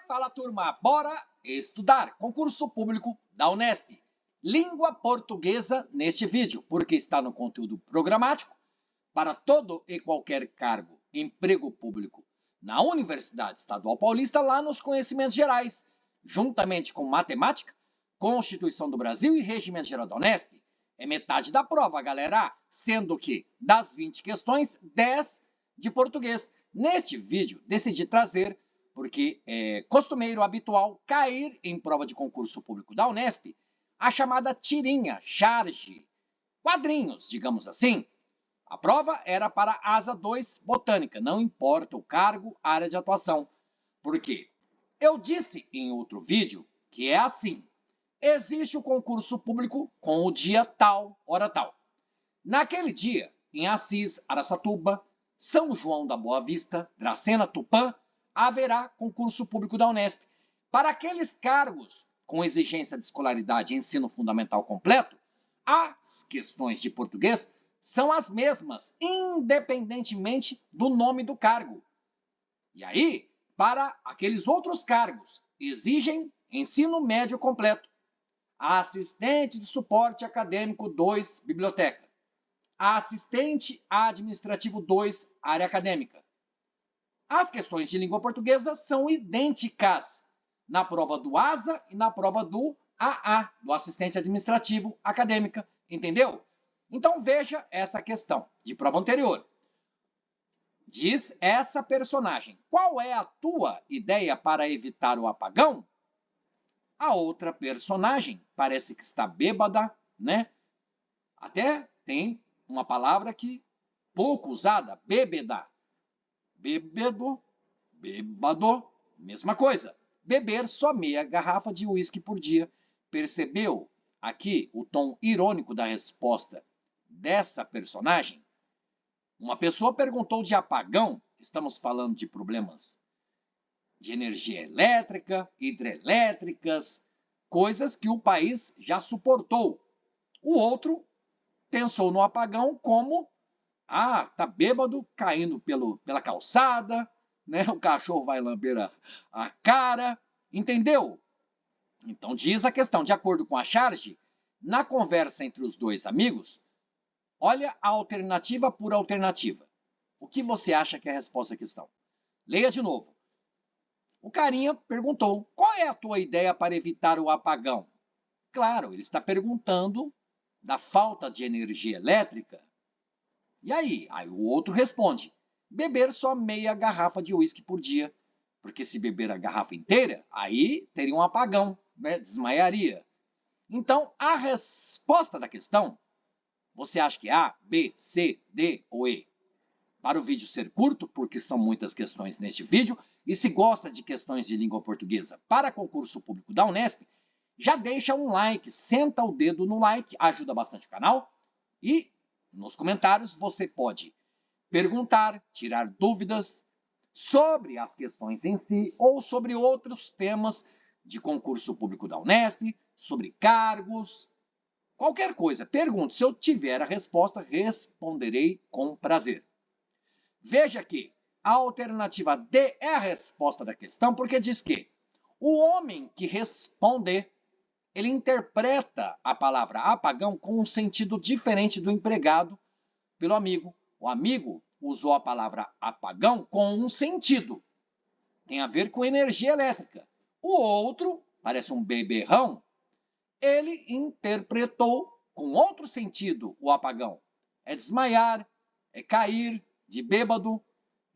Fala turma, bora estudar! Concurso público da Unesp. Língua portuguesa neste vídeo, porque está no conteúdo programático para todo e qualquer cargo, emprego público na Universidade Estadual Paulista, lá nos conhecimentos gerais, juntamente com matemática, Constituição do Brasil e Regimento Geral da Unesp. É metade da prova, galera, sendo que das 20 questões, 10 de português. Neste vídeo, decidi trazer, porque é costumeiro, habitual, cair em prova de concurso público da Unesp, a chamada tirinha, charge, quadrinhos, digamos assim. A prova era para asa 2 botânica, não importa o cargo, área de atuação. Por quê? Eu disse em outro vídeo que é assim. Existe o concurso público com o dia tal, hora tal. Naquele dia, em Assis, Araçatuba, São João da Boa Vista, Dracena, Tupã, haverá concurso público da Unesp. Para aqueles cargos com exigência de escolaridade e ensino fundamental completo, as questões de português são as mesmas, independentemente do nome do cargo. E aí, para aqueles outros cargos, exigem ensino médio completo. Assistente de suporte acadêmico 2, biblioteca. Assistente administrativo 2, área acadêmica. As questões de língua portuguesa são idênticas na prova do ASA e na prova do AA, do assistente administrativo acadêmica. Entendeu? Então veja essa questão de prova anterior. Diz essa personagem: qual é a tua ideia para evitar o apagão? A outra personagem parece que está bêbada, né? Até tem uma palavra que pouco usada, bêbeda. Bêbado, bêbado, mesma coisa. Beber só meia garrafa de uísque por dia. Percebeu aqui o tom irônico da resposta dessa personagem? Uma pessoa perguntou de apagão, estamos falando de problemas de energia elétrica, hidrelétricas, coisas que o país já suportou. O outro pensou no apagão como, tá bêbado, caindo pela calçada, né? O cachorro vai lamber a cara, entendeu? Então diz a questão, de acordo com a charge, na conversa entre os dois amigos, olha a alternativa por alternativa. O que você acha que é a resposta à questão? Leia de novo. O carinha perguntou, qual é a tua ideia para evitar o apagão? Claro, ele está perguntando da falta de energia elétrica. E aí? Aí o outro responde, beber só meia garrafa de uísque por dia. Porque se beber a garrafa inteira, aí teria um apagão, né? Desmaiaria. Então, a resposta da questão, você acha que é A, B, C, D ou E? Para o vídeo ser curto, porque são muitas questões neste vídeo, e se gosta de questões de língua portuguesa para concurso público da Unesp, já deixa um like, senta o dedo no like, ajuda bastante o canal, e nos comentários você pode perguntar, tirar dúvidas sobre as questões em si, ou sobre outros temas de concurso público da Unesp, sobre cargos, qualquer coisa. Pergunte, se eu tiver a resposta, responderei com prazer. Veja que a alternativa D é a resposta da questão, porque diz que o homem que responder, ele interpreta a palavra apagão com um sentido diferente do empregado pelo amigo. O amigo usou a palavra apagão com um sentido. Tem a ver com energia elétrica. O outro, parece um beberrão, ele interpretou com outro sentido o apagão. É desmaiar, é cair de bêbado,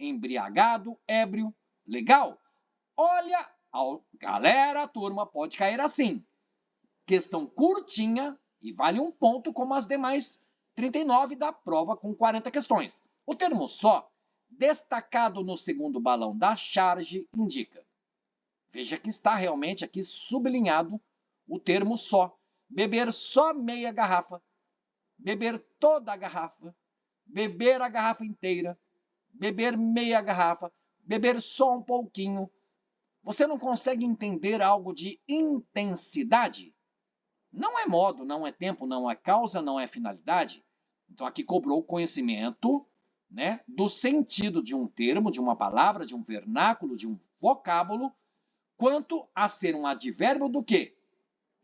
embriagado, ébrio. Legal? Olha, galera, a turma pode cair assim. Questão curtinha e vale um ponto como as demais 39 da prova com 40 questões. O termo só, destacado no segundo balão da charge, indica. Veja que está realmente aqui sublinhado o termo só. Beber só meia garrafa. Beber toda a garrafa. Beber a garrafa inteira. Beber meia garrafa. Beber só um pouquinho. Você não consegue entender algo de intensidade? Não é modo, não é tempo, não é causa, não é finalidade. Então aqui cobrou o conhecimento, né, do sentido de um termo, de uma palavra, de um vernáculo, de um vocábulo, quanto a ser um advérbio do quê?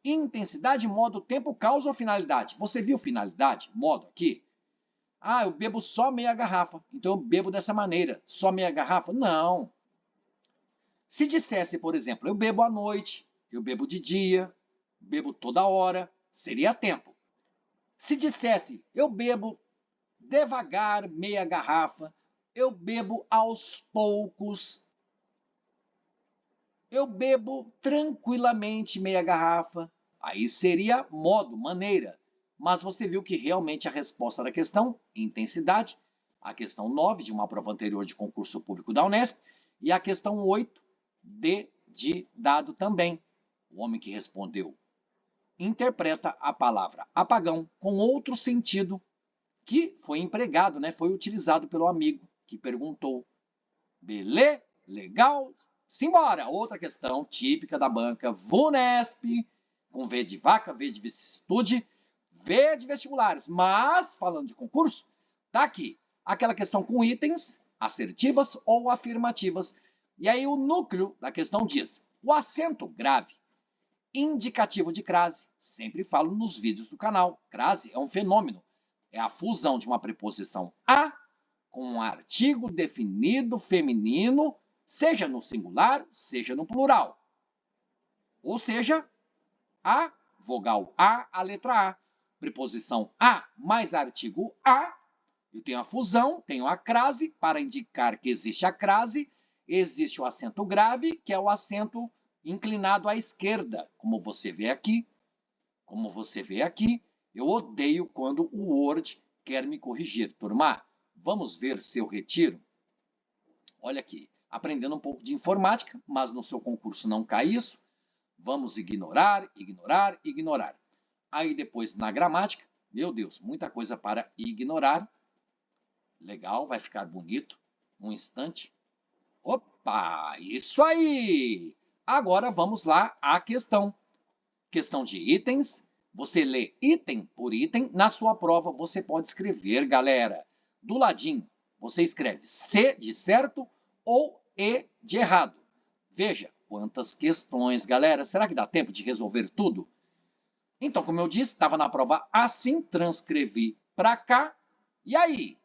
Intensidade, modo, tempo, causa ou finalidade? Você viu finalidade, modo aqui? Ah, eu bebo só meia garrafa, então eu bebo dessa maneira, só meia garrafa? Não. Se dissesse, por exemplo, eu bebo à noite, eu bebo de dia, bebo toda hora, seria tempo. Se dissesse, eu bebo devagar meia garrafa, eu bebo aos poucos, eu bebo tranquilamente meia garrafa, aí seria modo, maneira. Mas você viu que realmente a resposta da questão, intensidade, a questão 9 de uma prova anterior de concurso público da Unesp, e a questão 8 de dado também. O homem que respondeu interpreta a palavra apagão com outro sentido que foi empregado, né? Foi utilizado pelo amigo que perguntou. Beleza? Legal? Simbora! Outra questão típica da banca VUNESP, com V de vaca, V de vicissitude, V de vestibulares. Mas, falando de concurso, tá aqui aquela questão com itens assertivas ou afirmativas. E aí o núcleo da questão diz, o acento grave, indicativo de crase, sempre falo nos vídeos do canal, crase é um fenômeno, é a fusão de uma preposição a com um artigo definido feminino, seja no singular, seja no plural. Ou seja, a, vogal a letra A. Preposição a mais artigo a, eu tenho a fusão, tenho a crase, para indicar que existe a crase, existe o acento grave, que é o acento inclinado à esquerda, como você vê aqui. Como você vê aqui, eu odeio quando o Word quer me corrigir. Turma, vamos ver se eu retiro. Olha aqui, aprendendo um pouco de informática, mas no seu concurso não cai isso. Vamos ignorar, ignorar, ignorar. Aí depois na gramática, meu Deus, muita coisa para ignorar. Legal, vai ficar bonito. Um instante. Opa, isso aí! Agora vamos lá à questão. Questão de itens. Você lê item por item. Na sua prova você pode escrever, galera. Do ladinho, você escreve C de certo ou E de errado. Veja quantas questões, galera. Será que dá tempo de resolver tudo? Então, como eu disse, estava na prova assim, transcrevi para cá. E aí?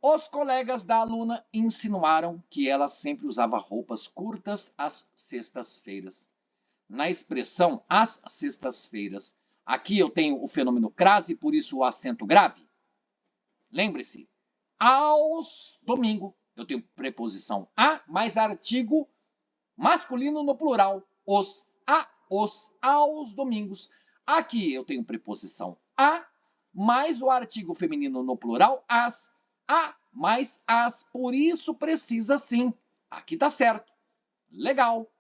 Os colegas da aluna insinuaram que ela sempre usava roupas curtas às sextas-feiras. Na expressão às sextas-feiras, aqui eu tenho o fenômeno crase, por isso o acento grave. Lembre-se, aos domingo, eu tenho preposição a mais artigo masculino no plural, os aos domingos. Aqui eu tenho preposição a mais o artigo feminino no plural, as, a mais as, por isso precisa sim. Aqui tá certo. Legal.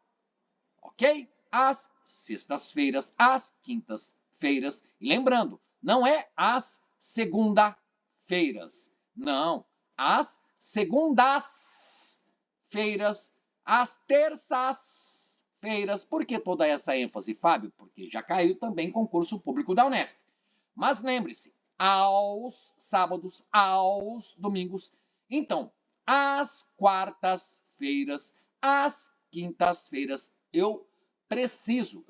Ok? Às sextas-feiras, às quintas-feiras. E lembrando, não é às segunda-feiras. Não, às segundas-feiras, às terças-feiras. Por que toda essa ênfase, Fábio? Porque já caiu também concurso público da Unesp. Mas lembre-se, aos sábados, aos domingos. Então, às quartas-feiras, às quintas-feiras, eu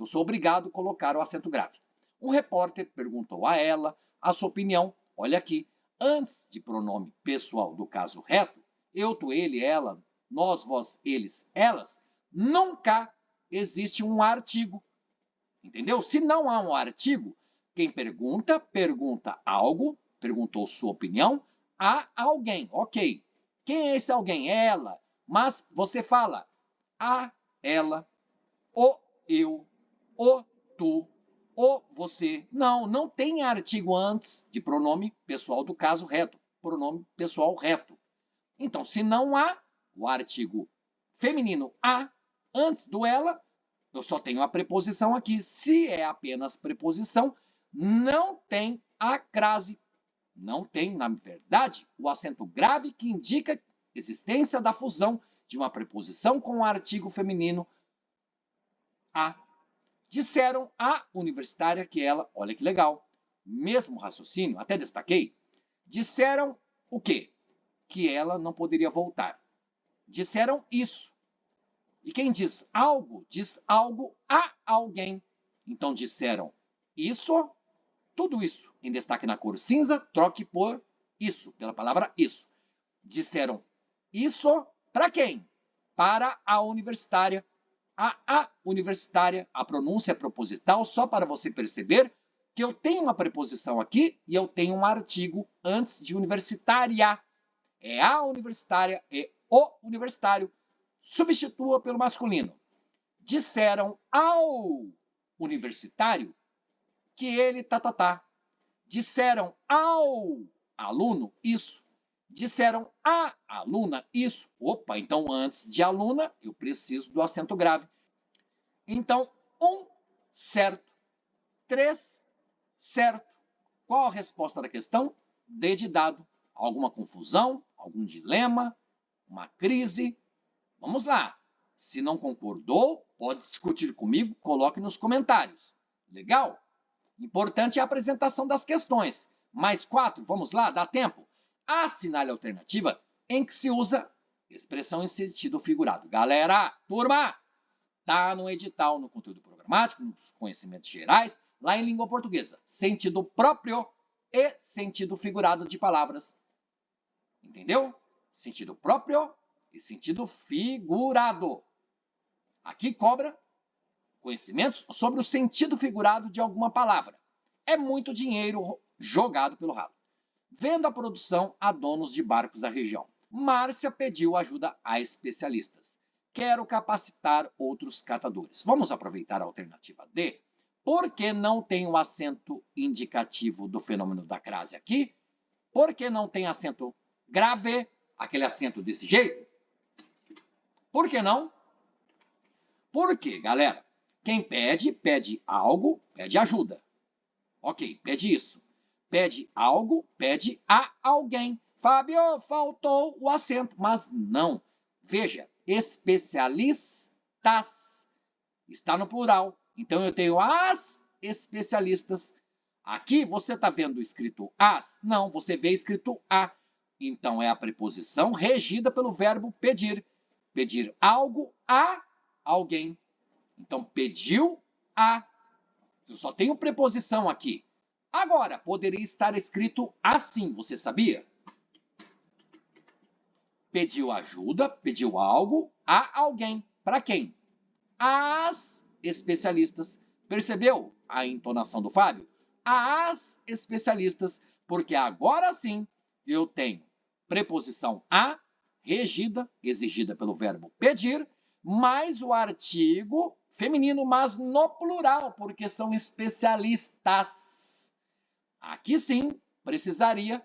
sou obrigado a colocar o acento grave. Um repórter perguntou a ela a sua opinião. Olha aqui, antes de pronome pessoal do caso reto, eu, tu, ele, ela, nós, vós, eles, elas, nunca existe um artigo. Entendeu? Se não há um artigo, quem pergunta, pergunta algo, perguntou sua opinião a alguém. Ok. Quem é esse alguém? Ela. Mas você fala a ela, o eu, o tu, o você. Não, não tem artigo antes de pronome pessoal do caso reto. Pronome pessoal reto. Então, se não há o artigo feminino a antes do ela, eu só tenho a preposição aqui. Se é apenas preposição, não tem a crase. Não tem, na verdade, o acento grave que indica existência da fusão de uma preposição com o artigo feminino a. Disseram à universitária que ela, olha que legal, mesmo raciocínio, até destaquei, disseram o quê? Que ela não poderia voltar. Disseram isso. E quem diz algo a alguém. Então disseram isso, tudo isso. Em destaque na cor cinza, troque por isso, pela palavra isso. Disseram isso para quem? Para a universitária. A universitária, a pronúncia é proposital, só para você perceber que eu tenho uma preposição aqui e eu tenho um artigo antes de universitária. É a universitária, é o universitário. Substitua pelo masculino. Disseram ao universitário que ele tá. Disseram ao aluno isso. Disseram à aluna isso. Opa, então antes de aluna, eu preciso do acento grave. Então, 1, certo. 3, certo. Qual a resposta da questão? D de dado. Alguma confusão? Algum dilema? Uma crise? Vamos lá. Se não concordou, pode discutir comigo, coloque nos comentários. Legal? Importante é a apresentação das questões. Mais 4, vamos lá, dá tempo. Assinale a alternativa em que se usa expressão em sentido figurado. Galera, turma, tá no edital, no conteúdo programático, nos conhecimentos gerais, lá em língua portuguesa. Sentido próprio e sentido figurado de palavras. Entendeu? Sentido próprio e sentido figurado. Aqui cobra conhecimentos sobre o sentido figurado de alguma palavra. É muito dinheiro jogado pelo ralo. Vendo a produção a donos de barcos da região, Márcia pediu ajuda a especialistas. Quero capacitar outros catadores. Vamos aproveitar a alternativa D. Por que não tem o acento indicativo do fenômeno da crase aqui? Por que não tem acento grave, aquele acento desse jeito? Por que não? Porque, galera, quem pede algo, pede ajuda. Ok, pede isso. Pede algo, pede a alguém. Fábio, faltou o acento, mas não. Veja, especialistas está no plural. Então eu tenho as especialistas. Aqui você está vendo escrito as? Não, você vê escrito a. Então é a preposição regida pelo verbo pedir. Pedir algo a alguém. Então pediu a. Eu só tenho preposição aqui. Agora, poderia estar escrito assim, você sabia? Pediu ajuda, pediu algo a alguém. Para quem? As especialistas. Percebeu a entonação do Fábio? As especialistas, porque agora sim eu tenho preposição a, regida, exigida pelo verbo pedir, mais o artigo feminino, mas no plural, porque são especialistas. Aqui sim, precisaria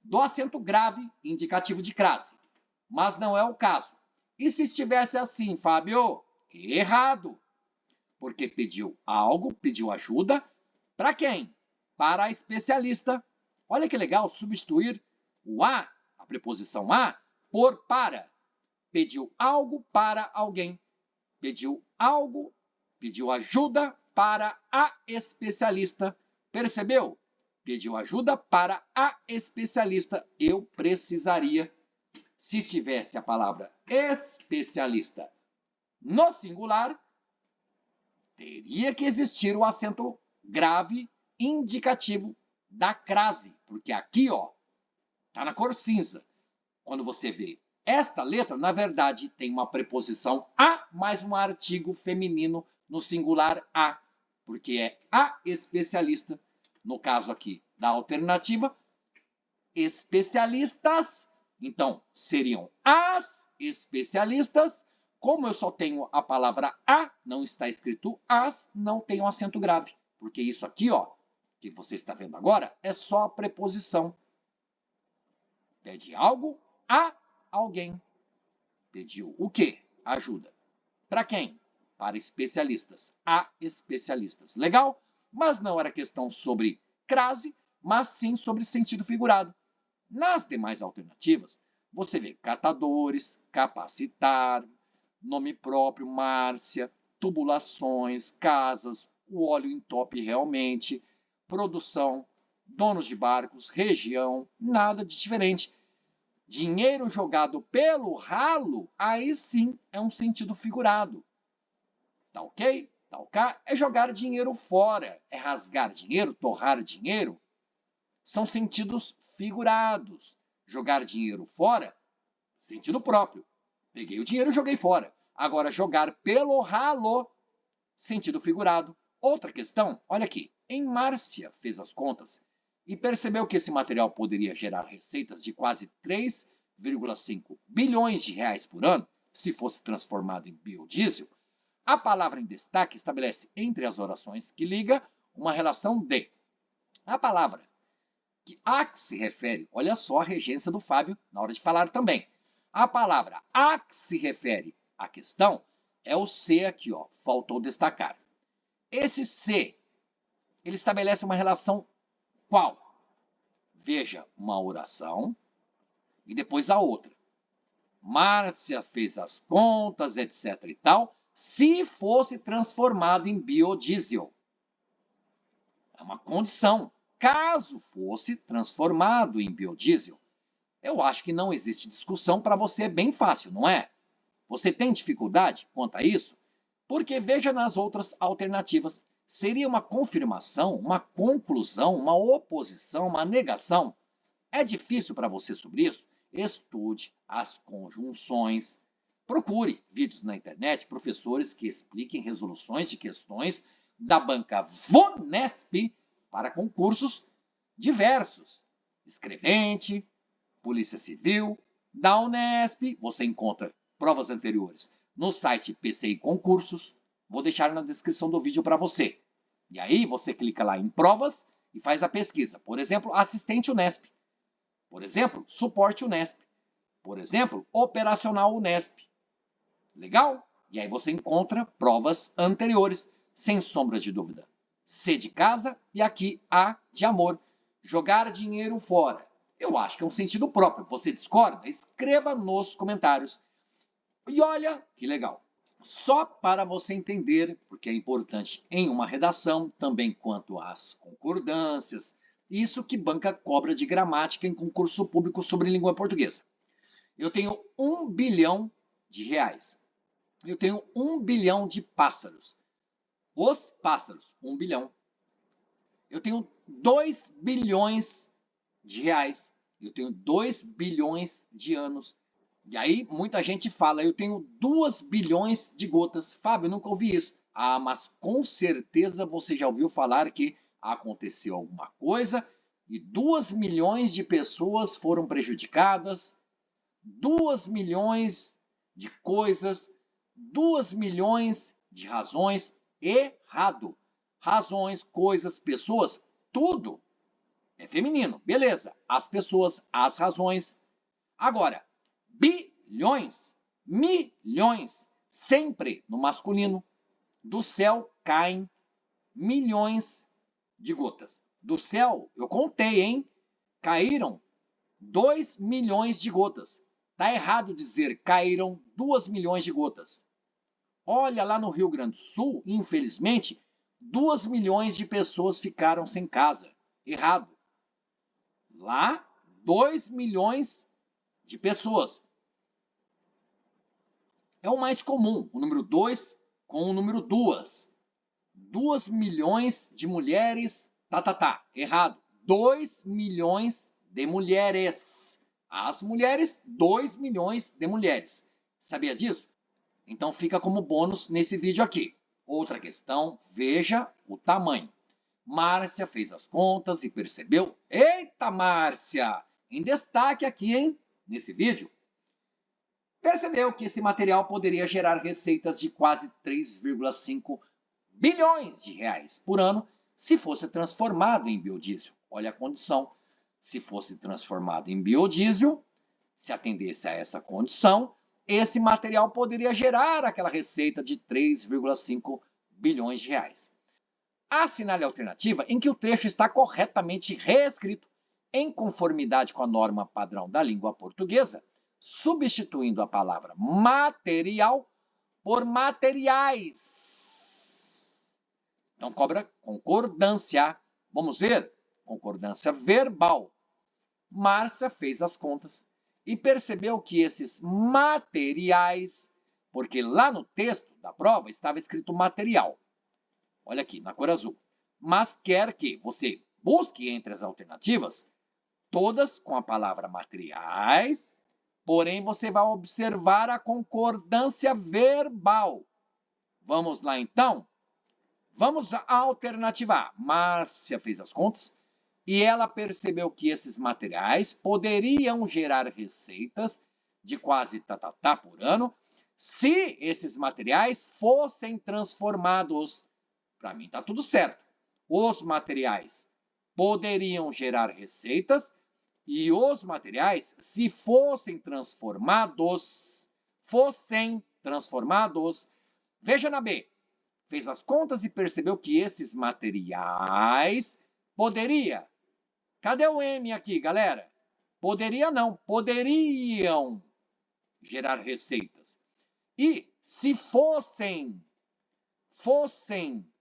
do acento grave indicativo de crase, mas não é o caso. E se estivesse assim, Fábio? Errado, porque pediu algo, pediu ajuda, para quem? Para a especialista. Olha que legal, substituir o a preposição a, por para. Pediu algo para alguém. Pediu algo, pediu ajuda para a especialista. Percebeu? Pediu ajuda para a especialista. Eu precisaria, se estivesse a palavra especialista no singular, teria que existir o acento grave indicativo da crase, porque aqui, ó, tá na cor cinza. Quando você vê esta letra, na verdade, tem uma preposição a mais um artigo feminino no singular a, porque é a especialista. No caso aqui da alternativa, especialistas. Então, seriam as especialistas. Como eu só tenho a palavra a, não está escrito as, não tenho acento grave. Porque isso aqui, ó, que você está vendo agora, é só a preposição. Pede algo a alguém. Pediu o quê? Ajuda. Para quem? Para especialistas. A especialistas. Legal? Mas não era questão sobre crase, mas sim sobre sentido figurado. Nas demais alternativas, você vê catadores, capacitar, nome próprio, Márcia, tubulações, casas, o óleo entope realmente, produção, donos de barcos, região, nada de diferente. Dinheiro jogado pelo ralo, aí sim é um sentido figurado. Tá ok? Tá ok? É jogar dinheiro fora, é rasgar dinheiro, torrar dinheiro. São sentidos figurados. Jogar dinheiro fora, sentido próprio. Peguei o dinheiro e joguei fora. Agora, jogar pelo ralo, sentido figurado. Outra questão, olha aqui. Em Márcia fez as contas e percebeu que esse material poderia gerar receitas de quase 3,5 bilhões de reais por ano, se fosse transformado em biodiesel. A palavra em destaque estabelece entre as orações que liga uma relação de. A palavra que se refere, olha só a regência do Fábio na hora de falar também. A palavra a que se refere à questão é o se aqui, ó, faltou destacar. Esse se, ele estabelece uma relação qual? Veja, uma oração e depois a outra. Márcia fez as contas, etc e tal, se fosse transformado em biodiesel. É uma condição. Caso fosse transformado em biodiesel, eu acho que não existe discussão, para você é bem fácil, não é? Você tem dificuldade quanto a isso? Porque veja nas outras alternativas. Seria uma confirmação, uma conclusão, uma oposição, uma negação? É difícil para você sobre isso? Estude as conjunções. Procure vídeos na internet, professores que expliquem resoluções de questões da banca Vonesp para concursos diversos. Escrevente, Polícia Civil, da Unesp, você encontra provas anteriores no site PCI Concursos. Vou deixar na descrição do vídeo para você. E aí você clica lá em provas e faz a pesquisa. Por exemplo, assistente Unesp. Por exemplo, suporte Unesp. Por exemplo, operacional Unesp. Legal? E aí você encontra provas anteriores, sem sombra de dúvida. C de casa e aqui A de amor. Jogar dinheiro fora. Eu acho que é um sentido próprio. Você discorda? Escreva nos comentários. E olha que legal. Só para você entender, porque é importante em uma redação, também quanto às concordâncias, isso que banca cobra de gramática em concurso público sobre língua portuguesa. Eu tenho 1 bilhão de reais. Eu tenho 1 bilhão de pássaros. Os pássaros, 1 bilhão. Eu tenho 2 bilhões de reais. Eu tenho 2 bilhões de anos. E aí muita gente fala, eu tenho 2 bilhões de gotas. Fábio, eu nunca ouvi isso. Ah, mas com certeza você já ouviu falar que aconteceu alguma coisa e 2 milhões de pessoas foram prejudicadas, 2 milhões de coisas, 2 milhões de razões. Errado. Razões, coisas, pessoas, tudo é feminino. Beleza. As pessoas, as razões. Agora, bilhões, milhões, sempre no masculino. Do céu caem milhões de gotas. Do céu, eu contei, hein? Caíram 2 milhões de gotas. Tá errado dizer caíram 2 milhões de gotas. Olha, lá no Rio Grande do Sul, infelizmente, 2 milhões de pessoas ficaram sem casa. Errado. Lá, 2 milhões de pessoas. É o mais comum, o número 2 com o número 2. 2 milhões de mulheres, errado. 2 milhões de mulheres. As mulheres, 2 milhões de mulheres. Sabia disso? Então fica como bônus nesse vídeo aqui. Outra questão, veja o tamanho. Márcia fez as contas e percebeu... Eita, Márcia! Em destaque aqui, hein? Nesse vídeo. Percebeu que esse material poderia gerar receitas de quase 3,5 bilhões de reais por ano se fosse transformado em biodiesel. Olha a condição. Se fosse transformado em biodiesel, se atendesse a essa condição, esse material poderia gerar aquela receita de 3,5 bilhões de reais. Assinale a alternativa em que o trecho está corretamente reescrito, em conformidade com a norma padrão da língua portuguesa, substituindo a palavra material por materiais. Então, cobra concordância. Vamos ver? Concordância verbal. Márcia fez as contas e percebeu que esses materiais, porque lá no texto da prova estava escrito material, olha aqui, na cor azul, mas quer que você busque entre as alternativas, todas com a palavra materiais, porém você vai observar a concordância verbal. Vamos lá então? Vamos à alternativa A. Márcia fez as contas e ela percebeu que esses materiais poderiam gerar receitas de quase tatatá por ano se esses materiais fossem transformados. Para mim está tudo certo. Os materiais poderiam gerar receitas e os materiais, se fossem transformados, veja na B, fez as contas e percebeu que esses materiais poderia. Cadê o M aqui, galera? Poderia não, poderiam gerar receitas. E se fossem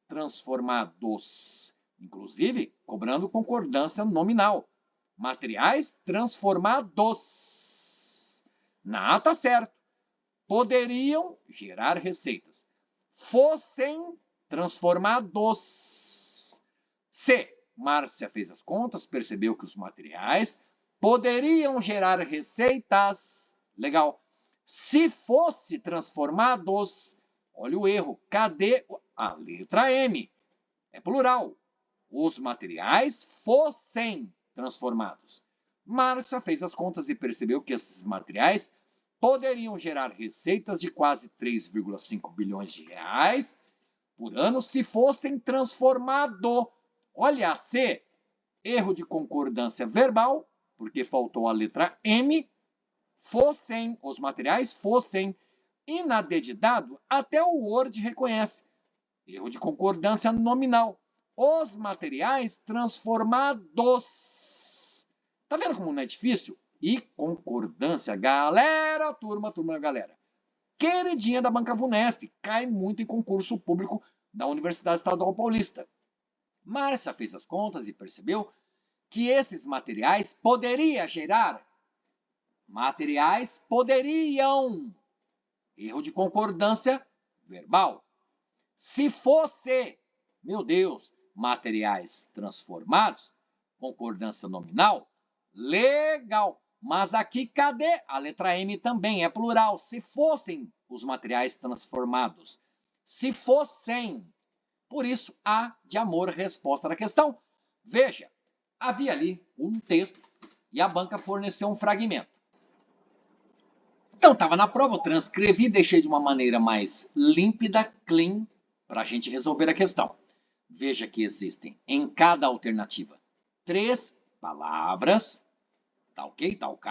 transformados, inclusive cobrando concordância nominal. Materiais transformados. Na A tá certo. Poderiam gerar receitas. Fossem transformados. C. Márcia fez as contas, percebeu que os materiais poderiam gerar receitas. Legal. Se fosse transformados, olha o erro. Cadê a letra M? É plural. Os materiais fossem transformados. Márcia fez as contas e percebeu que esses materiais poderiam gerar receitas de quase 3,5 bilhões de reais por ano se fossem transformados. Olha a C, erro de concordância verbal, porque faltou a letra M. Fossem, os materiais fossem. E na D de dado, até o Word reconhece. Erro de concordância nominal. Os materiais transformados. Tá vendo como não é difícil? E concordância, galera, turma, galera. Queridinha da Banca Vunesp, cai muito em concurso público da Universidade Estadual Paulista. Márcia fez as contas e percebeu que esses materiais poderiam gerar. Materiais poderiam. Erro de concordância verbal. Se fosse, meu Deus, materiais transformados, concordância nominal, legal. Mas aqui, cadê? A letra M também é plural. Se fossem os materiais transformados. Se fossem. Por isso, A de amor, resposta da questão. Veja, havia ali um texto e a banca forneceu um fragmento. Então, estava na prova, eu transcrevi, deixei de uma maneira mais límpida, clean, para a gente resolver a questão. Veja que existem em cada alternativa 3 palavras. Tá ok? Tá ok?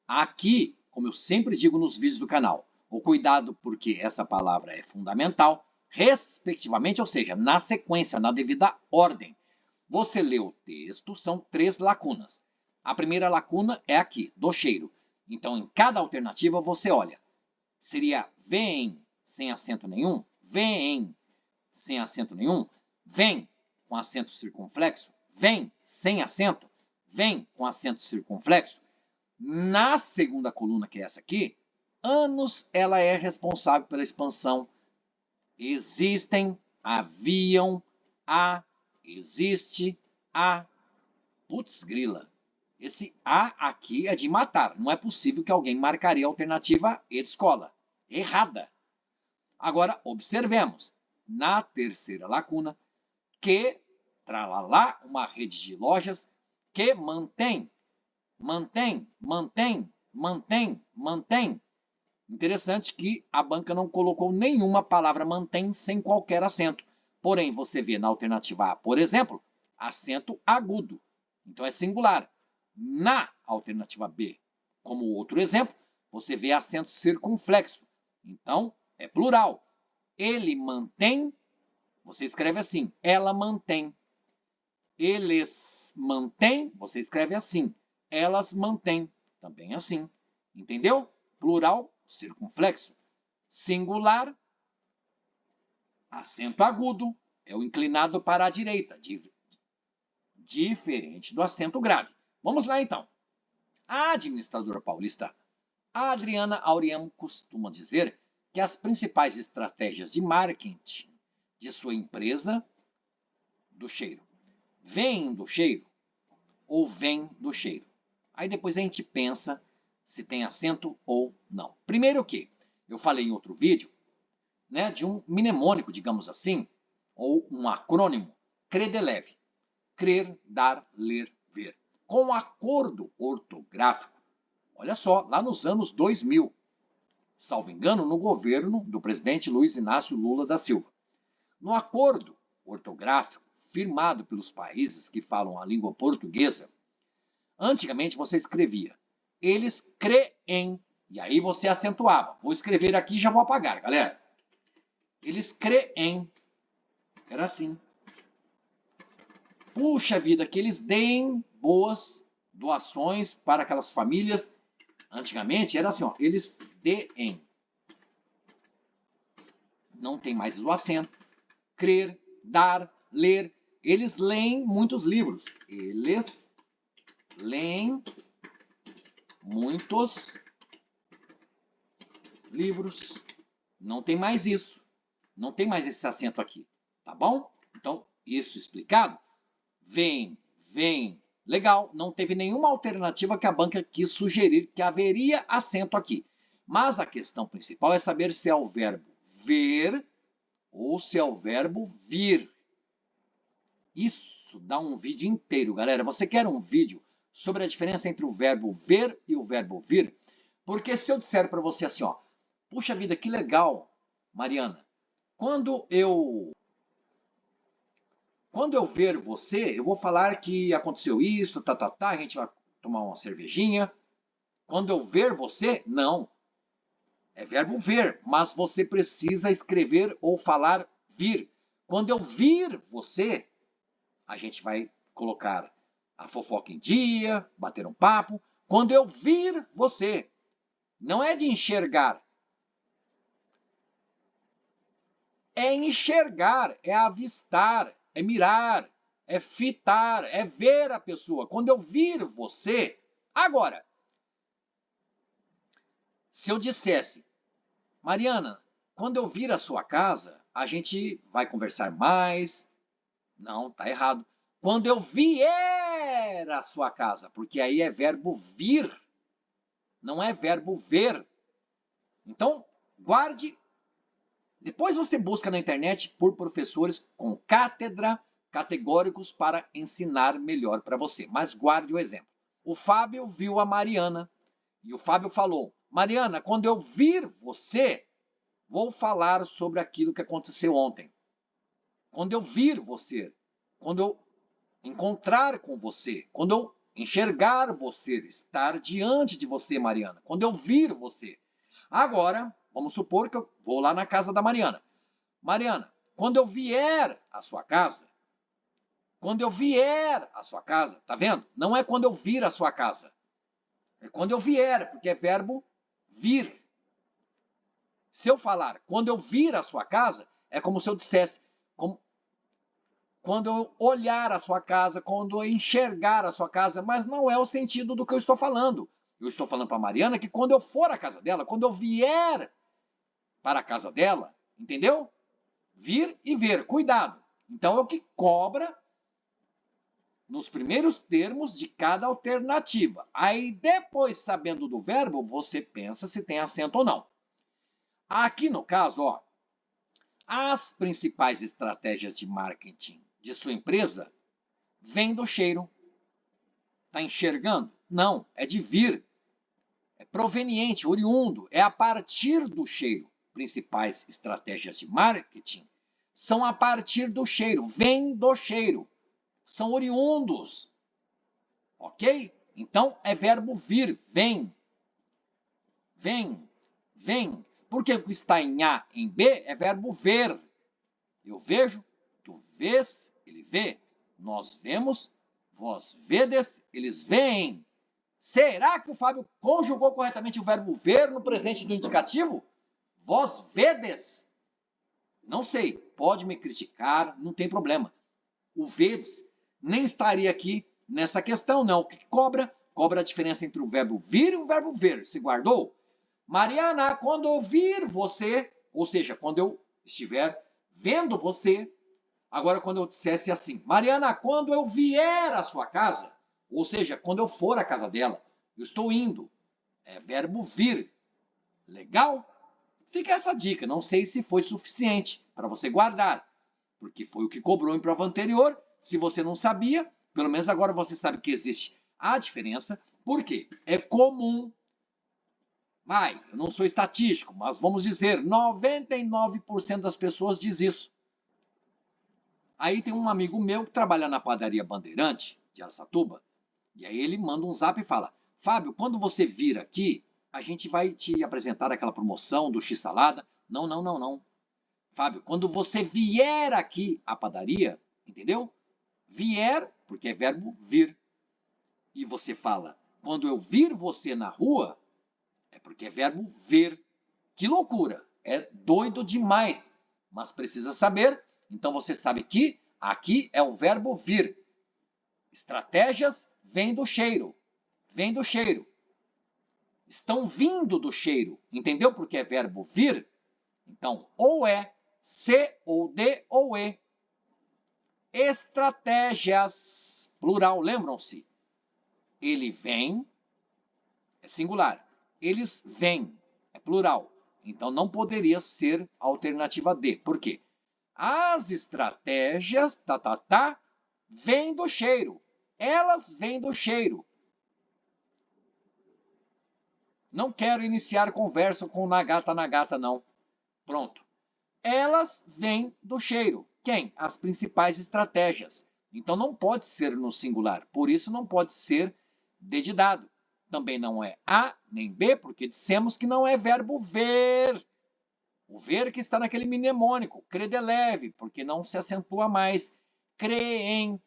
Aqui, como eu sempre digo nos vídeos do canal, o cuidado porque essa palavra é fundamental, respectivamente, ou seja, na sequência, na devida ordem. Você lê o texto, são 3 lacunas. A primeira lacuna é aqui, do cheiro. Então, em cada alternativa, você olha. Seria vem, sem acento nenhum, vem, sem acento nenhum, vem, com acento circunflexo, vem, sem acento, vem com acento circunflexo. Na segunda coluna, que é essa aqui, anos, ela é responsável pela expansão. Existem, haviam, há, existe, há. Putz, grila. Esse A aqui é de matar. Não é possível que alguém marcaria a alternativa E de escola. Errada. Agora, observemos. Na terceira lacuna, que, tralalá, uma rede de lojas que mantém. Interessante que a banca não colocou nenhuma palavra mantém sem qualquer acento. Porém, você vê na alternativa A, por exemplo, acento agudo. Então, é singular. Na alternativa B, como outro exemplo, você vê acento circunflexo. Então, é plural. Ele mantém, você escreve assim, ela mantém. Eles mantêm, você escreve assim. Elas mantêm, também assim. Entendeu? Plural, circunflexo. Singular, acento agudo, é o inclinado para a direita, diferente do acento grave. Vamos lá, então. A administradora paulista Adriana Auriemo costuma dizer que as principais estratégias de marketing de sua empresa do cheiro vêm do cheiro ou vêm do cheiro. Aí depois a gente pensa se tem acento ou não. Primeiro que eu falei em outro vídeo, né, de um mnemônico, digamos assim, ou um acrônimo, CREDELEVE, crer, dar, ler, ver, com acordo ortográfico. Olha só, lá nos anos 2000, salvo engano, no governo do presidente Luiz Inácio Lula da Silva. No acordo ortográfico firmado pelos países que falam a língua portuguesa, antigamente você escrevia, eles creem, e aí você acentuava. Vou escrever aqui e já vou apagar, galera. Eles creem. Era assim. Puxa vida, que eles deem boas doações para aquelas famílias. Antigamente era assim, ó, eles deem. Não tem mais o acento. Crer, dar, ler. Eles leem muitos livros. Eles leem muitos livros. Não tem mais isso. Não tem mais esse acento aqui. Tá bom? Então, isso explicado. Vem. Legal, não teve nenhuma alternativa que a banca quis sugerir que haveria acento aqui. Mas a questão principal é saber se é o verbo ver ou se é o verbo vir. Isso dá um vídeo inteiro, galera. Você quer um vídeo sobre a diferença entre o verbo ver e o verbo vir? Porque se eu disser para você assim, ó, puxa vida, que legal, Mariana, quando eu ver você, eu vou falar que aconteceu isso, a gente vai tomar uma cervejinha. Quando eu ver você, não. É verbo ver, mas você precisa escrever ou falar vir. Quando eu vir você, a gente vai colocar a fofoca em dia, bater um papo. Quando eu vir você, não é de enxergar. É enxergar, é avistar, é mirar, é fitar, é ver a pessoa. Quando eu vir você... Agora, se eu dissesse, Mariana, quando eu vir a sua casa, a gente vai conversar mais. Não, tá errado. Quando eu vier à sua casa, porque aí é verbo vir, não é verbo ver. Então, guarde. Depois você busca na internet por professores com cátedra, categóricos para ensinar melhor para você. Mas guarde o exemplo. O Fábio viu a Mariana e o Fábio falou, Mariana, quando eu vir você, vou falar sobre aquilo que aconteceu ontem. Quando eu vir você, quando eu encontrar com você, quando eu enxergar você, estar diante de você, Mariana, quando eu vir você. Agora, vamos supor que eu vou lá na casa da Mariana. Mariana, quando eu vier à sua casa, tá vendo? Não é quando eu vir à sua casa. É quando eu vier, porque é verbo vir. Se eu falar quando eu vir à sua casa, é como se eu dissesse, quando eu olhar a sua casa, quando eu enxergar a sua casa, mas não é o sentido do que eu estou falando. Eu estou falando para a Mariana que quando eu for à casa dela, quando eu vier para a casa dela, entendeu? Vir e ver, cuidado. Então é o que cobra nos primeiros termos de cada alternativa. Aí depois, sabendo do verbo, você pensa se tem acento ou não. Aqui no caso, ó, as principais estratégias de marketing de sua empresa vêm do cheiro. Está enxergando? Não, é de vir. É proveniente, oriundo, é a partir do cheiro. Principais estratégias de marketing são a partir do cheiro, vêm do cheiro, são oriundos. Ok? Então é verbo vir, vem. Vem. Porque o que está em A, em B, é verbo ver. Eu vejo, tu vês, ele vê. Nós vemos, vós vedes, eles veem. Será que o Fábio conjugou corretamente o verbo ver no presente do indicativo? Vós vedes? Não sei, pode me criticar, não tem problema. O vedes nem estaria aqui nessa questão, não. O que cobra Cobra a diferença entre o verbo vir e o verbo ver. Se guardou? Mariana, quando eu vir você, ou seja, quando eu estiver vendo você. Agora, quando eu dissesse assim, Mariana, quando eu vier à sua casa, ou seja, quando eu for à casa dela, eu estou indo. É verbo vir. Legal? Fica essa dica. Não sei se foi suficiente para você guardar, porque foi o que cobrou em prova anterior. Se você não sabia, pelo menos agora você sabe que existe a diferença. Por quê? É comum. Eu não sou estatístico, mas vamos dizer, 99% das pessoas diz isso. Aí tem um amigo meu que trabalha na padaria Bandeirante, de Araçatuba, e aí ele manda um zap e fala, Fábio, quando você vir aqui, a gente vai te apresentar aquela promoção do X-salada. Não, não, não, não. Fábio, quando você vier aqui à padaria, entendeu? Vier, porque é verbo vir. E você fala, quando eu vir você na rua, é porque é verbo ver. Que loucura! É doido demais. Mas precisa saber. Então você sabe que aqui é o verbo vir. Estratégias vêm do cheiro. Vem do cheiro. Estão vindo do cheiro. Entendeu porque é verbo vir? Então, ou é, se, ou de, ou e. Estratégias, plural, lembram-se? Ele vem, é singular. Eles vêm, é plural. Então, não poderia ser a alternativa D. Por quê? As estratégias, vêm do cheiro. Elas vêm do cheiro. Não quero iniciar conversa com Nagata, não. Pronto. Elas vêm do cheiro. Quem? As principais estratégias. Então não pode ser no singular. Por isso não pode ser dedidado. Também não é A nem B, porque dissemos que não é verbo ver. O ver que está naquele mnemônico. Credeleve, porque não se acentua mais. Creem,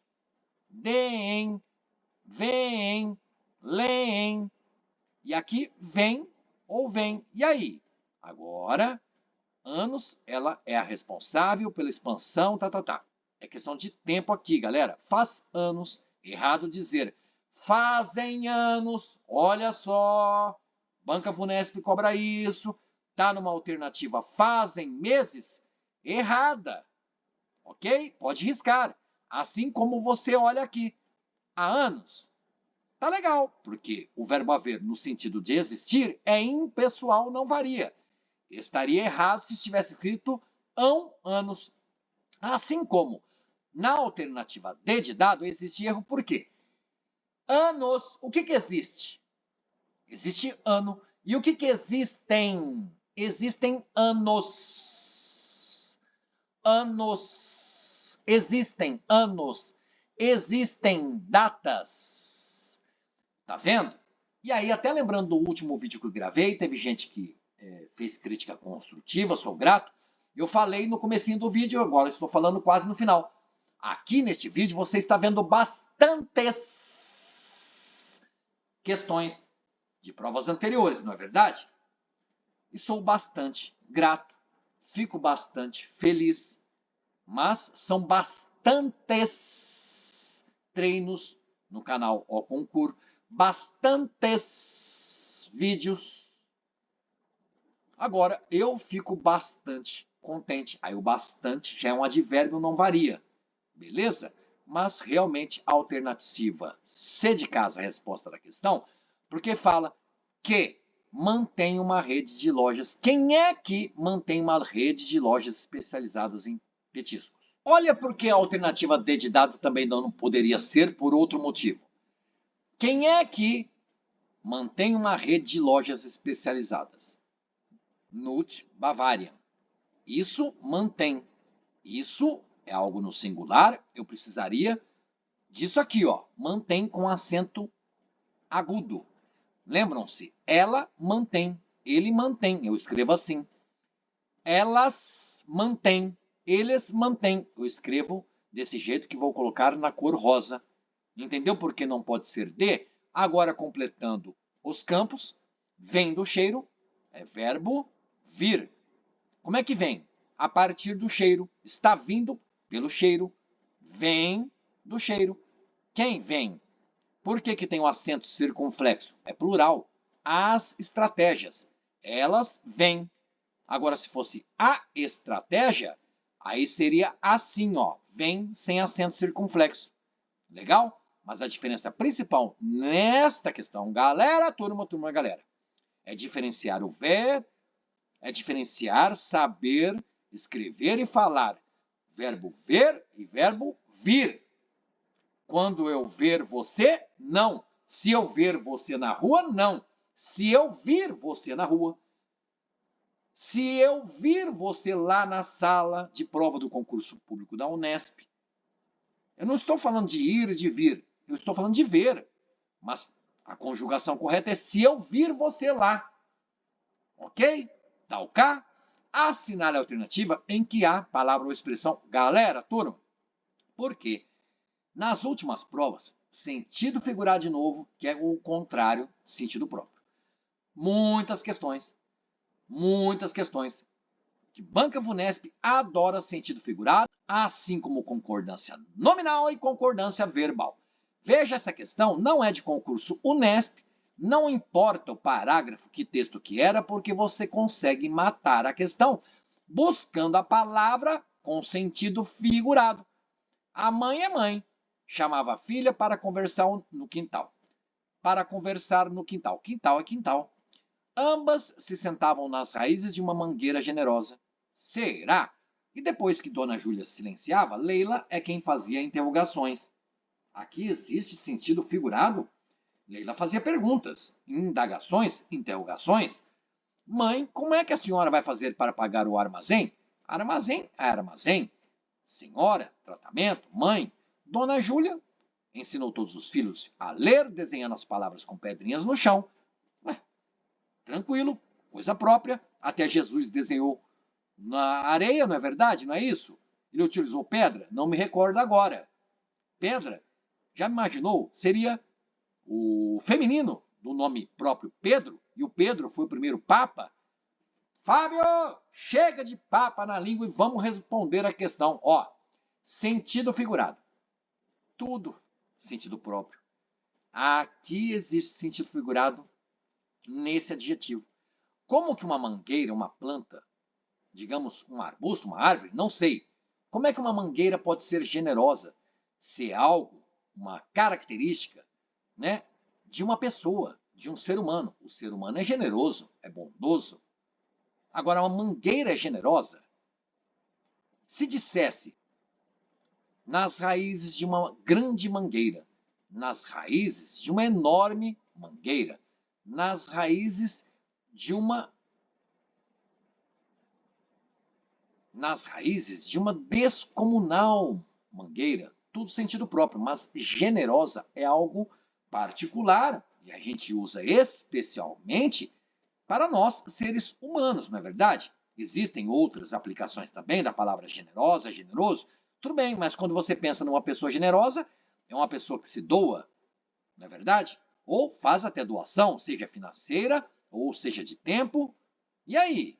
deem, veem, leem. E aqui vem ou vem. E aí? Agora, anos, ela é a responsável pela expansão, É questão de tempo aqui, galera. Faz anos. Errado dizer fazem anos. Olha só. Banca Vunesp cobra isso. Tá numa alternativa fazem meses? Errada. Ok? Pode riscar. Assim como você olha aqui. Há anos. Tá legal, porque o verbo haver no sentido de existir é impessoal, não varia. Estaria errado se estivesse escrito hão anos. Assim como na alternativa D de dado existe erro, por quê? Anos, o que existe? Existe ano. E o que existem? Existem anos. Anos. Existem anos. Existem datas. Tá vendo? E aí, até lembrando do último vídeo que eu gravei, teve gente que fez crítica construtiva, sou grato. Eu falei no comecinho do vídeo, agora estou falando quase no final. Aqui neste vídeo você está vendo bastantes questões de provas anteriores, não é verdade? E sou bastante grato, fico bastante feliz, mas são bastantes treinos no canal O Concurso, bastantes vídeos. Agora, eu fico bastante contente. Aí o bastante já é um advérbio, não varia. Beleza? Mas realmente a alternativa C de casa, a resposta da questão, porque fala que mantém uma rede de lojas. Quem é que mantém uma rede de lojas especializadas em petiscos? Olha porque a alternativa D de dado também não poderia ser por outro motivo. Quem é que mantém uma rede de lojas especializadas? Nut Bavarian. Isso mantém. Isso é algo no singular. Eu precisaria disso aqui, ó. Mantém com acento agudo. Lembram-se? Ela mantém. Ele mantém. Eu escrevo assim. Elas mantêm. Eles mantêm. Eu escrevo desse jeito que vou colocar na cor rosa. Entendeu por que não pode ser D? Agora, completando os campos, vem do cheiro, é verbo vir. Como é que vem? A partir do cheiro. Está vindo pelo cheiro. Vem do cheiro. Quem vem? Por que que tem o acento circunflexo? É plural. As estratégias. Elas vêm. Agora, se fosse a estratégia, aí seria assim, ó. Vem sem acento circunflexo. Legal? Mas a diferença principal nesta questão, galera, turma, galera, é diferenciar o ver, é diferenciar saber escrever e falar. Verbo ver e verbo vir. Quando eu ver você, não. Se eu ver você na rua, não. Se eu vir você na rua. Se eu vir você lá na sala de prova do concurso público da Unesp. Eu não estou falando de ir e de vir. Eu estou falando de ver. Mas a conjugação correta é se eu vir você lá. Ok? Tal cá. Assinale a alternativa em que há palavra ou expressão. Galera, turma. Por quê? Nas últimas provas, sentido figurado de novo, que é o contrário, sentido próprio. Muitas questões, que banca VUNESP adora sentido figurado, assim como concordância nominal e concordância verbal. Veja, essa questão não é de concurso Unesp, não importa o parágrafo, que texto que era, porque você consegue matar a questão buscando a palavra com sentido figurado. A mãe é mãe. Chamava a filha para conversar no quintal. Para conversar no quintal. Quintal é quintal. Ambas se sentavam nas raízes de uma mangueira generosa. Será? E depois que Dona Júlia silenciava, Leila é quem fazia interrogações. Aqui existe sentido figurado? Leila fazia perguntas, indagações, interrogações. Mãe, como é que a senhora vai fazer para pagar o armazém? Armazém é armazém. Senhora, tratamento, mãe. Dona Júlia ensinou todos os filhos a ler, desenhando as palavras com pedrinhas no chão. Tranquilo, coisa própria. Até Jesus desenhou na areia, não é verdade? Não é isso? Ele utilizou pedra? Não me recordo agora. Pedra, já imaginou? Seria o feminino do nome próprio Pedro, e o Pedro foi o primeiro papa. Fábio, chega de papa na língua e vamos responder a questão. Ó, sentido figurado. Tudo sentido próprio. Aqui existe sentido figurado nesse adjetivo. Como que uma mangueira, uma planta, digamos um arbusto, uma árvore, não sei. Como é que uma mangueira pode ser generosa? Se é algo, uma característica, né, de uma pessoa, de um ser humano. O ser humano é generoso, é bondoso. Agora, uma mangueira é generosa? Se dissesse nas raízes de uma grande mangueira, nas raízes de uma enorme mangueira, nas raízes de uma descomunal mangueira, tudo sentido próprio, mas generosa é algo particular e a gente usa especialmente para nós, seres humanos, não é verdade? Existem outras aplicações também da palavra generosa, generoso. Tudo bem, mas quando você pensa numa pessoa generosa, é uma pessoa que se doa, não é verdade? Ou faz até doação, seja financeira, ou seja de tempo. E aí?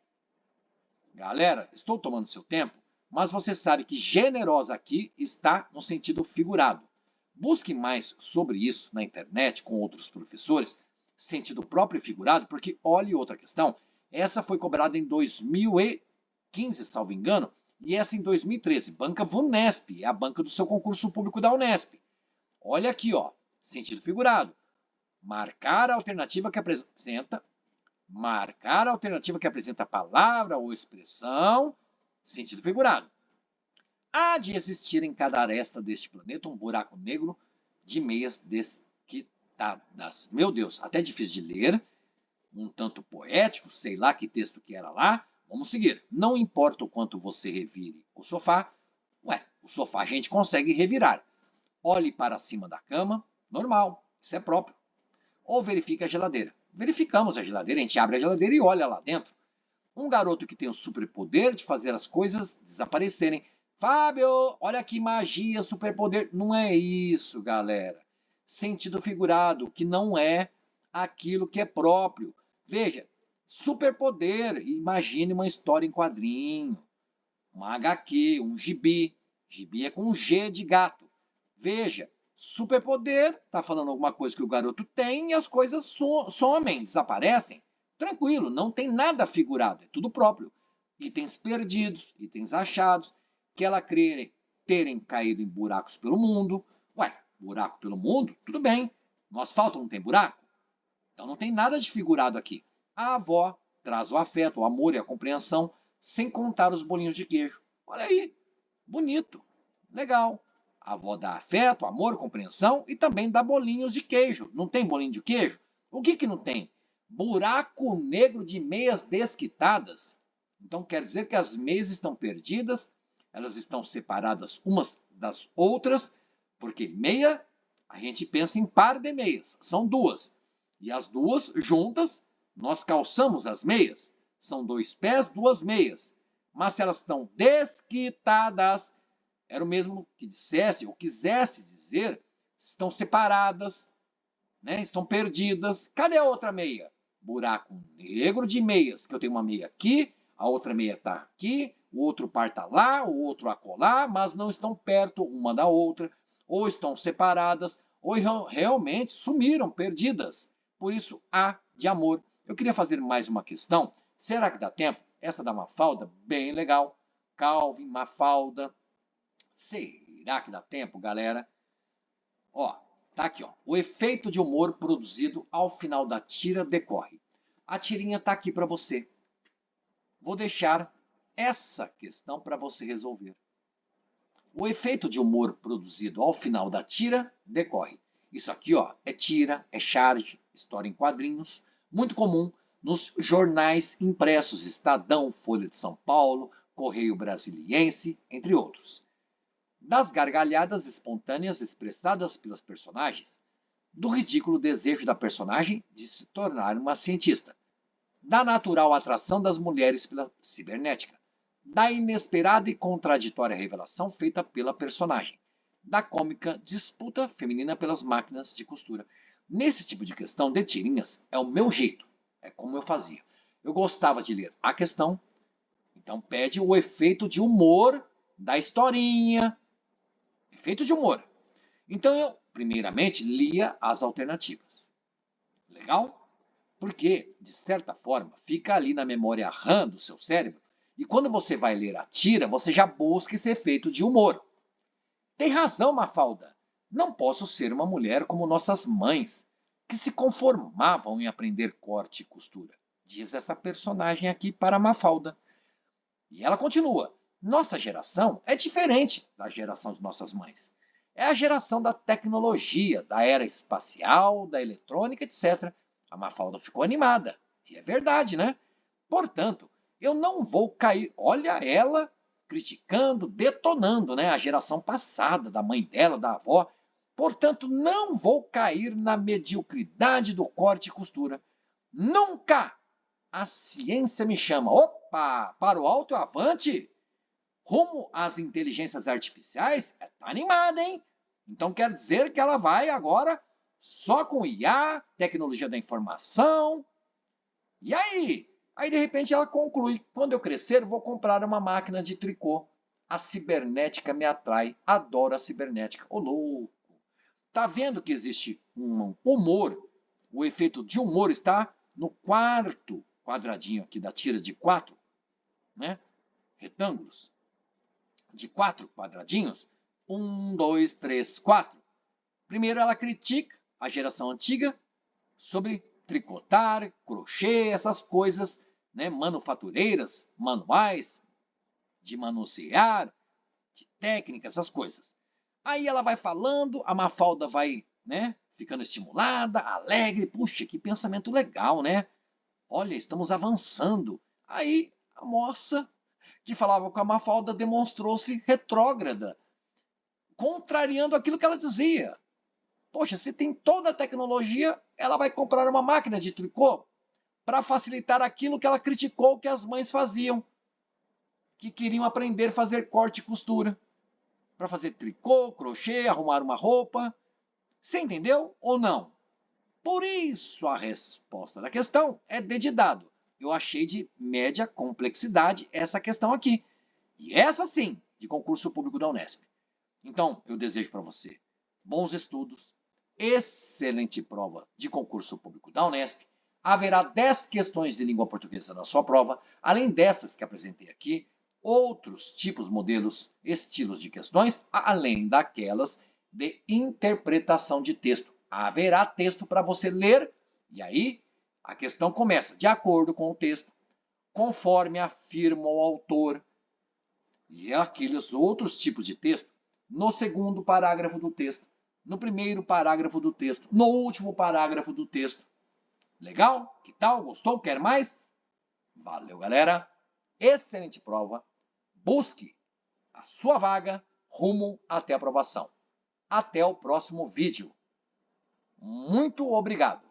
Galera, estou tomando seu tempo, mas você sabe que generosa aqui está no sentido figurado. Busque mais sobre isso na internet com outros professores, sentido próprio e figurado, porque olhe outra questão. Essa foi cobrada em 2015, salvo engano, e essa em 2013. Banca VUNESP, é a banca do seu concurso público da Unesp. Olha aqui, ó, sentido figurado. Marcar a alternativa que apresenta a palavra ou expressão, sentido figurado. Há de existir em cada aresta deste planeta um buraco negro de meias desquitadas. Meu Deus, até difícil de ler, um tanto poético, sei lá que texto que era lá. Vamos seguir. Não importa o quanto você revire o sofá, o sofá a gente consegue revirar. Olhe para cima da cama, normal, isso é próprio. Ou verifique a geladeira. Verificamos a geladeira, a gente abre a geladeira e olha lá dentro. Um garoto que tem o superpoder de fazer as coisas desaparecerem. Fábio, olha que magia, superpoder. Não é isso, galera. Sentido figurado, que não é aquilo que é próprio. Veja, superpoder, imagine uma história em quadrinho, uma HQ, um gibi. Gibi é com um G de gato. Veja, Superpoder, tá falando alguma coisa que o garoto tem e as coisas somem, desaparecem. Tranquilo, não tem nada figurado, é tudo próprio. Itens perdidos, itens achados, que ela crê terem caído em buracos pelo mundo. Ué, buraco pelo mundo? Tudo bem. No asfalto não tem buraco? Então não tem nada de figurado aqui. A avó traz o afeto, o amor e a compreensão, sem contar os bolinhos de queijo. Olha aí, bonito, legal. A avó dá afeto, amor, compreensão e também dá bolinhos de queijo. Não tem bolinho de queijo? O que não tem? Buraco negro de meias desquitadas. Então quer dizer que as meias estão perdidas, elas estão separadas umas das outras, porque meia, a gente pensa em par de meias, são duas. E as duas juntas, nós calçamos as meias. São 2 pés, 2 meias. Mas se elas estão desquitadas, era o mesmo que dissesse ou quisesse dizer, estão separadas, né? Estão perdidas. Cadê a outra meia? Buraco negro de meias, que eu tenho uma meia aqui, a outra meia está aqui, o outro par está lá, o outro acolá, mas não estão perto uma da outra, ou estão separadas, ou realmente sumiram, perdidas. Por isso, A de amor. Eu queria fazer mais uma questão. Será que dá tempo? Essa da Mafalda, bem legal. Calvin, Mafalda. Será que dá tempo, galera? Ó, tá aqui, ó. O efeito de humor produzido ao final da tira decorre. A tirinha tá aqui para você. Vou deixar essa questão para você resolver. O efeito de humor produzido ao final da tira decorre. Isso aqui, ó, é tira, é charge, história em quadrinhos, muito comum nos jornais impressos, Estadão, Folha de São Paulo, Correio Brasiliense, entre outros. Das gargalhadas espontâneas expressadas pelas personagens, do ridículo desejo da personagem de se tornar uma cientista, da natural atração das mulheres pela cibernética, da inesperada e contraditória revelação feita pela personagem, da cômica disputa feminina pelas máquinas de costura. Nesse tipo de questão de tirinhas, é o meu jeito, é como eu fazia. Eu gostava de ler a questão, então pede o efeito de humor da historinha, efeito de humor. Então eu, primeiramente, lia as alternativas. Legal? Porque, de certa forma, fica ali na memória RAM do seu cérebro, e quando você vai ler a tira, você já busca esse efeito de humor. Tem razão, Mafalda. Não posso ser uma mulher como nossas mães, que se conformavam em aprender corte e costura, diz essa personagem aqui para Mafalda. E ela continua. Nossa geração é diferente da geração de nossas mães. É a geração da tecnologia, da era espacial, da eletrônica, etc. A Mafalda ficou animada. E é verdade, né? Portanto, eu não vou cair. Olha ela criticando, detonando, né, a geração passada, da mãe dela, da avó. Portanto, não vou cair na mediocridade do corte e costura. Nunca! A ciência me chama. Opa! Para o alto e avante! Rumo às inteligências artificiais? Tá animada, hein? Então quer dizer que ela vai agora só com IA, tecnologia da informação. E aí? Aí, de repente, ela conclui. Quando eu crescer, vou comprar uma máquina de tricô. A cibernética me atrai. Adoro a cibernética. Ô, louco! Tá vendo que existe um humor? O efeito de humor está no quarto quadradinho aqui da tira de 4, né? Retângulos. De 4 quadradinhos. 1, 2, 3, 4. Primeiro, ela critica a geração antiga sobre tricotar, crochê, essas coisas, né, manufatureiras, manuais, de manusear, de técnica, essas coisas. Aí ela vai falando, a Mafalda vai, né, ficando estimulada, alegre. Puxa, que pensamento legal, né? Olha, estamos avançando. Aí a moça que falava com a Mafalda demonstrou-se retrógrada, contrariando aquilo que ela dizia. Poxa, se tem toda a tecnologia, ela vai comprar uma máquina de tricô para facilitar aquilo que ela criticou que as mães faziam, que queriam aprender a fazer corte e costura, para fazer tricô, crochê, arrumar uma roupa. Você entendeu ou não? Por isso a resposta da questão é D de dado. Eu achei de média complexidade essa questão aqui. E essa sim, de concurso público da Unesp. Então, eu desejo para você bons estudos, excelente prova de concurso público da Unesp. Haverá 10 questões de língua portuguesa na sua prova, além dessas que apresentei aqui, outros tipos, modelos, estilos de questões, além daquelas de interpretação de texto. Haverá texto para você ler, e aí a questão começa de acordo com o texto, conforme afirma o autor, e aqueles outros tipos de texto, no segundo parágrafo do texto, no primeiro parágrafo do texto, no último parágrafo do texto. Legal? Que tal? Gostou? Quer mais? Valeu, galera! Excelente prova! Busque a sua vaga rumo até a aprovação. Até o próximo vídeo. Muito obrigado!